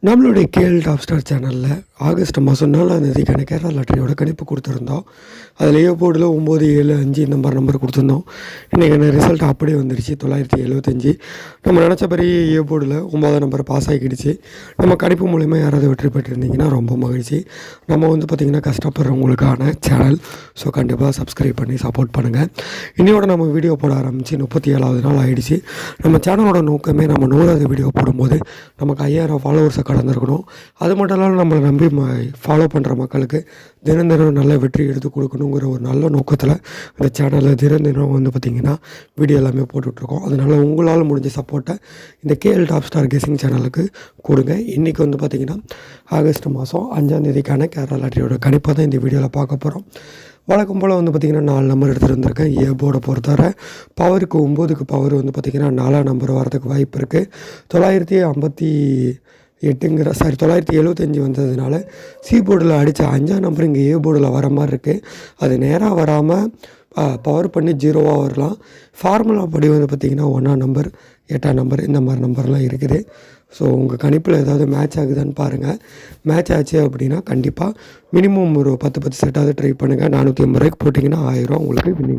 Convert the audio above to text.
நம்மளுடைய KL top star சேனலில் August மாதம் 4ஆம் தேதிக்கான கேரளா லாட்டரியோட கணிப்பு கொடுத்துருந்தோம். அதில் ஏ போர்டில் 975 இந்த மாதிரி நம்பர் கொடுத்துருந்தோம். இன்றைக்கான ரிசல்ட் அப்படியே வந்துடுச்சு 975. நம்ம நினச்சபடி ஏ போர்டில் 9ஆம் நம்பர் பாஸ் ஆகிடுச்சு. நம்ம கணிப்பு மூலிமா யாராவது வெற்றி பெற்றிருந்தீங்கன்னா ரொம்ப மகிழ்ச்சி. நம்ம பார்த்திங்கன்னா கஷ்டப்படுறவங்களுக்கான சேனல். ஸோ கண்டிப்பாக சப்ஸ்கிரைப் பண்ணி சப்போர்ட் பண்ணுங்கள். இன்னையோட நம்ம வீடியோ போட ஆரம்பித்து 37வது நாள் ஆகிடுச்சு. நம்ம சேனலோட நோக்கமே நம்ம 100வது வீடியோ போடும்போது நமக்கு 5000 ஃபாலோவர்ஸை கடந்திருக்கணும். அது மட்டும் இல்லாமல் நம்மளை நம்பி ஃபாலோ பண்ணுற மக்களுக்கு தினம் தினம் நல்ல வெற்றி எடுத்து கொடுக்கணுங்கிற ஒரு நல்ல நோக்கத்தில் இந்த சேனலில் தினம் தினம் பார்த்திங்கன்னா வீடியோ எல்லாமே போட்டுட்ருக்கோம். அதனால் உங்களால் முடிஞ்ச சப்போர்ட்டை இந்த கேஎல் டாப் ஸ்டார் கெஸிங் சேனலுக்கு கொடுங்க. இன்றைக்கி பார்த்திங்கன்னா ஆகஸ்ட் மாதம் 5ஆம் தேதிக்கான கேரளா லாட்டரியோட கணிப்பை தான் இந்த வீடியோவில் பார்க்க போகிறோம். வழக்கம் போல் பார்த்திங்கன்னா 4 நம்பர் எடுத்துகிட்டு வந்திருக்கேன். ஏ போர்டை பொறுத்தவரை பவருக்கு 9க்கு பவர் பார்த்திங்கன்னா 4ஆம் நம்பர் வரதுக்கு வாய்ப்பு இருக்குது. 975 வந்ததுனால சி போர்டில் அடித்த 5ஆம் நம்பர் இங்கே ஏ போர்டில் வர மாதிரி இருக்குது. அது நேராக வராமல் பவர் பண்ணி 0வாக வரலாம். ஃபார்முலா படி பார்த்திங்கன்னா 1ஆம் நம்பர் 8ஆம் நம்பர் இந்த மாதிரி நம்பர்லாம் இருக்குது. ஸோ உங்கள் கணிப்பில் ஏதாவது மேட்ச் ஆகுதான்னு பாருங்கள். மேட்ச் ஆச்சு அப்படின்னா கண்டிப்பாக மினிமம் ஒரு 10 செட்டாவது ட்ரை பண்ணுங்கள். 480 ரூபாய்க்கு போட்டிங்கன்னா 1000 உங்களுக்கு வின்னிங்.